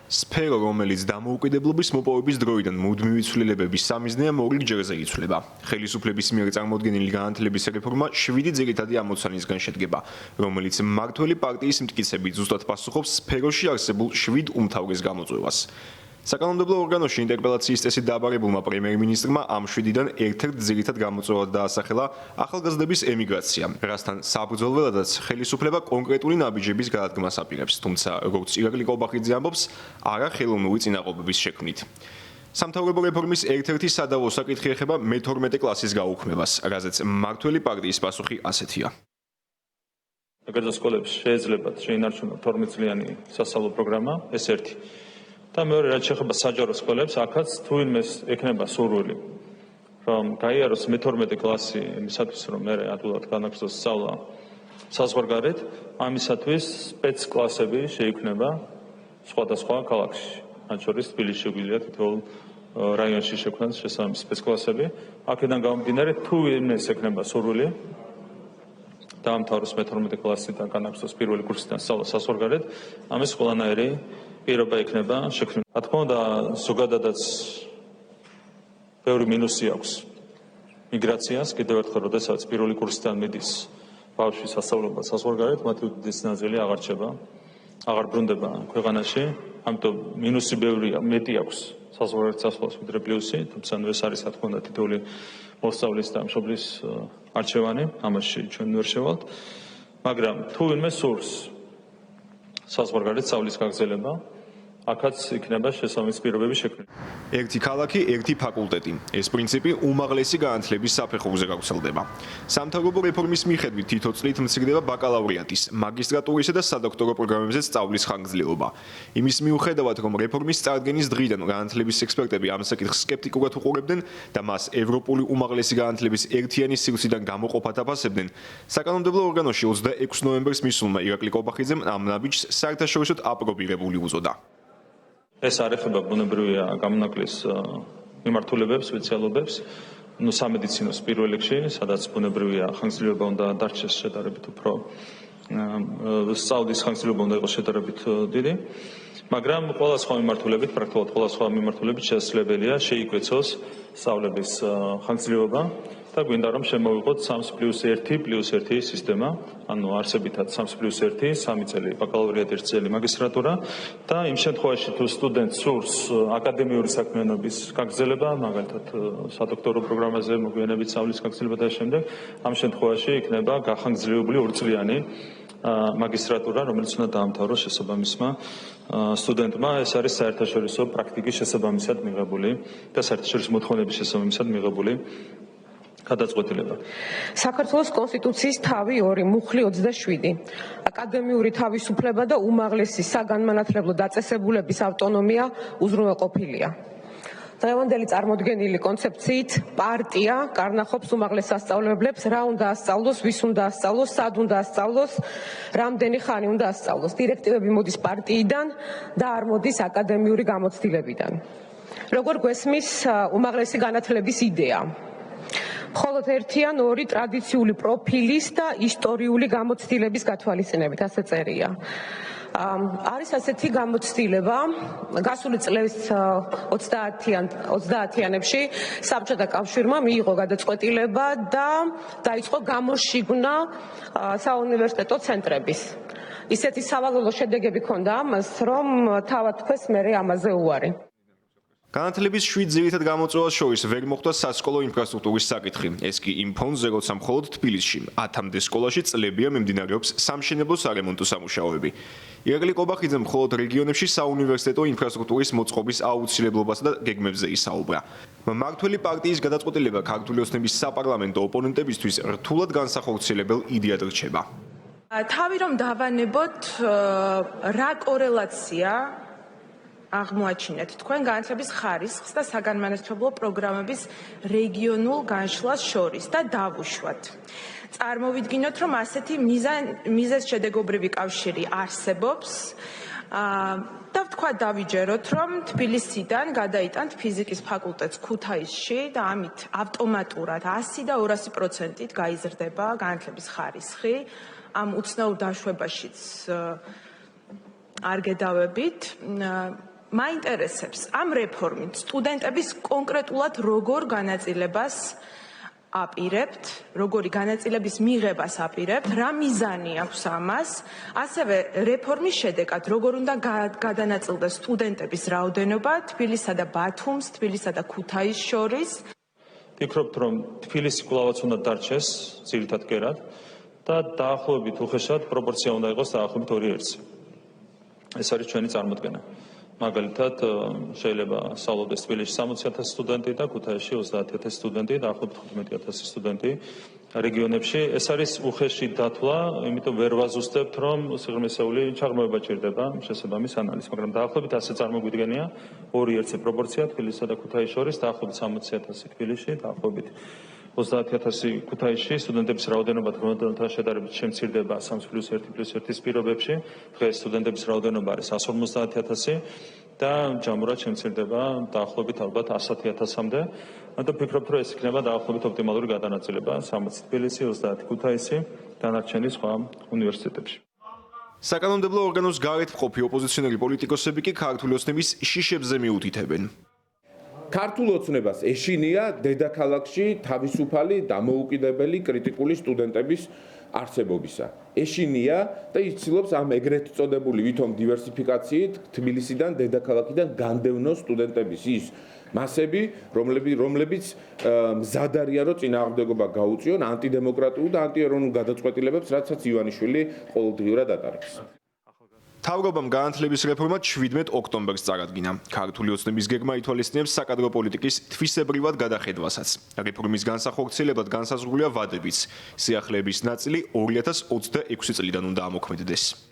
სფერო, რომელიც დამოუკიდებლობის მოპოვების დროიდან მუდმივი ცვლილებების სამიზნეა მოვლით ჯერზე იცვლება. ხელისუფლების მიერ წარმოდგენილი განათლების რეფორმა 7 ძირითადი ამოცანისგან შედგება, რომელიც მმართველი პარტიის მტკიცებით ზუსტად პასუხობს სფეროში არსებულ 7 უმთავრეს გამოწვევას. საკანონმდებლო ორგანოში ინტერპელაციის წესით დააბარებულმა პრემიერ-მინისტრმა ამ 7-დან ერთ-ერთ ძირითად გამოწვევად დაასახელა ახალგაზრდების ემიგრაცია, რასთან საბრძოლველადაც ხელისუფლება კონკრეტული ნაბიჯების გადადგმას აპირებს, თუმცა, როგორც ირაკლი კობახიძე ამბობს, არა ხელოვნური წინააღმდეგობის შექმნით. სამთავრობო რეფორმის ერთ-ერთი სადავო საკითხი ეხება მე-12 კლასის გაუქმებას, რაზეც მმართველი პარტიის პასუხი ასეთია. აგრეთვე სკოლებს შეეძლებათ შეინარჩუნონ 12 წლიანი სასწავლო პროგრამა, ეს ერთი. და მეორე რაც შეეხება საჯარო სკოლებს, აქაც თუ ვინმეს ექნება სურვილი, რომ გაიაროს მე-12 კლასი იმისათვის, რომ მე ადვილად განაგრძოს სწავლა საზღვარგარეთ, ამისათვის სპეცკლასები შეიქმნება სხვადასხვა ქალაქში. მათ შორის თბილისში გვიძლია თითოეულ რაიონში შექმნას შესაბამისი სპეცკლასები. აქედან გამომდინარე, თუ ვინმეს ექნება სურვილი, დაამთავროს მე-12 კლასი და განაგრძოს პირველი კურსიდან სწავლა საზღვარგარეთ, ამის ყველანაირი პირობა იქნება შექმნილი. რა თქმა უნდა, ზოგადადაც ბევრი მინუსი აქვს მიგრაციას, კიდევ ერთხელ, როდესაც პირველი კურსიდან მიდის ბავშვი სასწავლებლად საზღვარგარეთ, მათი უდიდესი ნაწილი აღარ რჩება, აღარ ბრუნდება ქვეყანაში, ამიტომ მინუსი ბევრია, მეტი აქვს საზღვარგარეთ სასწავლას ვიდრე პლუსი, თუმცა ეს არის რა თქმა უნდა თითოეული მოსწავლის და მშობლის არჩევანი, ამაში ჩვენ ვერ შევალთ, მაგრამ თუ ვინმე სურს საზღვარგარეთ სწავლის გაგრძელება, აქაც იქნება შესაბამისი პირობები შექმნილი. ერთი ქალაქი, ერთი ფაკულტეტი. ეს პრინციპი უმაღლესი განათლების საფეხურზე გავრცელდება. სამთავრობო რეფორმის მიხედვით თითო წლით მცირდება ბაკალავრიატის, მაგისტრატურისა და სადოქტორო პროგრამებზე სწავლის ხანგრძლივობა. იმის მიუხედავად, რომ რეფორმის წარდგენის დღიდან განათლების ექსპერტები ამ საკითხს სკეპტიკურად უყურებდნენ და მას ევროპული უმაღლესი განათლების ერთიანი სივრციდან გამოყოფად აფასებდნენ, საკანონმდებლო ორგანოში 26 ნოემბერს მისულმა ირაკლი კობახიძემ ამ ნაბიჯს საერთაშორისოდ აპრობირებული უწოდა. ეს არ ეხება ბუნებრივია გამონაკლის მიმართულებებს, სპეციალობებს, სამედიცინოს პირველ რიგში, სადაც ბუნებრივია ხანგრძლივობა უნდა დარჩეს შედარებით უფრო სწავლის ხანგრძლივობა უნდა იყოს შედარებით დიდი, მაგრამ ყველა სხვა მიმართულებით, პრაქტიკულად ყველა სხვა მიმართულებით შესაძლებელია შეიკვეცოს სწავლების ხანგრძლივობა და გვინდა რომ შემოვიღოთ 3+1+1 სისტემა, ანუ არსებითად 3+1, 3 წელი ბაკალავრიატი, 1 წელი მაგისტრატურა და იმ შემთხვევაში თუ სტუდენტს სურს აკადემიური საქმიანობის გაგრძელება, მაგალითად სადოქტორო პროგრამაზე მოგვიანებით სწავლის გაგრძელება და შემდეგ, ამ შემთხვევაში იქნება გახანგრძლივებული 2 წლიანი მაგისტრატურა, რომელიც უნდა დაამთავროს შესაბამისმა სტუდენტმა. ეს არის საერთაშორისო პრაქტიკის შესაბამისად მიღებული და საერთაშორისო მოთხოვნების შესაბამისად მიღებული გადაწყვეტილება. საქართველოს კონსტიტუციის თავი 2, მუხლი 27. აკადემიური თავისუფლება და უმაღლესი საგანმანათლებლო დაწესებულების ავტონომია უზრუნველყოფილია. დღევანდელი წარმოდგენილი კონცეფციით პარტია კარნახობს უმაღლეს სასწავლებლებს, რა უნდა ასწავლოს, ვის უნდა ასწავლოს, სად უნდა ასწავლოს, რამდენი ხანი უნდა ასწავლოს. დირექტივები მოდის პარტიიდან და არ მოდის აკადემიური გამოცდილებიდან. როგორ გვესმის უმაღლესი განათლების იდეა? მხოლოდ ერთი ან ორი ტრადიციული პროფილის და ისტორიული გამოცდილების გათვალისწინებით, ასე წერია. არის ასეთი გამოცდილება, გასული წლის 30-იანებში საბჭოთა კავშირმა მიიღო გადაწყვეტილება და დაიწყო გამოშიგნა საუნივერსიტეტო ცენტრების. ისეთი სავალალო შედეგები ჰქონდა ამას, რომ თავად თქვეს მერე ამაზე უარი. განათლების 7 ძირითად გამოწვევას შორის ვერ მოხვდა სასკოლო ინფრასტრუქტურის საკითხი. ეს კი იმ ფონზე, როცა მხოლოდ თბილისში 10-მდე სკოლაში წლებია მიმდინარეობს სამშენებლო სარემონტო სამუშაოები. ირაკლი კობახიძე მხოლოდ რეგიონებში საუნივერსიტეტო ინფრასტრუქტურის მოწყობის აუცილებლობასა და გეგმებზე ისაუბრა. მმართველი პარტიის გადაწყვეტილება ქართული ოცნების საპარლამენტო ოპონენტებისთვის რთულად განსახორციელებელ იდეად რჩება. თავი რომ დავანებოთ რა კორელაცია აღმოაჩინეთ თქვენ განათლების ხარისხს და საგანმანათლებლო პროგრამების რეგიონულ განშლას შორის და დავუშვათ. წარმოვიდგინოთ, რომ ასეთი მიზეზშედეგობრივი კავშირი არსებობს და ვთქვა დავიჯეროთ, რომ თბილისიდან გადაიტანთ ფიზიკის ფაკულტეტს ქუთაისში და ამით ავტომატურად 100 და 200%-ით გაიზრდება განათლების ხარისხი. ამ უცნაურ დაშვებაშიც არ გედავებით. მაინტერესებს ამ რეფორმით სტუდენტების კონკრეტულად როგორ განაწილებას აპირებთ, როგორი განაწილების მიღებას აპირებთ, რა მიზანი აქვს ამას, ასევე რეფორმის შედეგად როგორ უნდა გადანაწილდეს სტუდენტების რაოდენობა თბილისსა და ბათუმს, თბილისსა და ქუთაისს შორის. ვფიქრობთ, რომ თბილისი კვლავაც უნდა დარჩეს ძირითად კერად და დაახლოებით უხეშად პროპორცია უნდა იყოს დაახლოებით 2:1. ეს არის ჩვენი წარმოდგენა. მაგალითად, შეიძლება სწავლობდეს თბილისში 60,000 სტუდენტი და ქუთაისში 30,000 სტუდენტი, დაახლოებით 15,000 სტუდენტი რეგიონებში. ეს არის უხეში დათვლა, იმიტომ ვერ ვაზუსტებთ, რომ სიღრმისეული ჩაღრმავება ჭირდება შესაბამის ანალიზს, მაგრამ დაახლოებით ასე წარმოგვიდგენია 2:1 პროპორცია თბილისსა და ქუთაისის შორის, დაახლოებით 60,000 თბილისში, დაახლოებით 30,000 ქუთაისში. სტუდენტების რაოდენობა დღევანდელთან შედარებით შემცირდება 3+1+1-ის პირობებში. დღეს სტუდენტების რაოდენობა არის 150,000 და ჯამურად შემცირდება დაახლოებით ალბათ 100,000-მდე. და ვფიქრობ, რომ ეს იქნება დაახლოებით ოპტიმალური გადანაწილება 60 თბილისი, 30 ქუთაისი, დანარჩენი სხვა უნივერსიტეტებში. საკანონმდებლო ორგანოს გარეთ მყოფი ოპოზიციონერი პოლიტიკოსები კი ქართული ოცნების შიშებზე მიუთითებენ. ქართულ ოცნებას ეშინია დედაქალაქში თავისუფალი, დამოუკიდებელი, კრიტიკული სტუდენტების არსებობისა. ეშინია და იცილობს ამ ეგრეთ წოდებული ვითომ დივერსიფიკაციით თბილისიდან, დედაქალაქიდან განდევნოს სტუდენტების ის მასები, რომლებიც მზად არიან, რომ წინააღმდეგობა გაუწიონ ანტიდემოკრატიულ და ანტიეროვნულ გადაწყვეტილებებს, რაცაც ივანიშვილი ყოველდღიურად ატარებს. თავრობამ განათლების რეფორმა 17 ოქტომბერს წარადგინა. ქართული ოცნების გეგმა ითვალისწინებს საკადრო პოლიტიკის თვისებრივად გადახედვასაც. რეფორმის განსახორციელებად განსაზღვრულია ვადებიც. სიახლეების ნაწილი 2026 წლიდან უნდა ამოქმედდეს.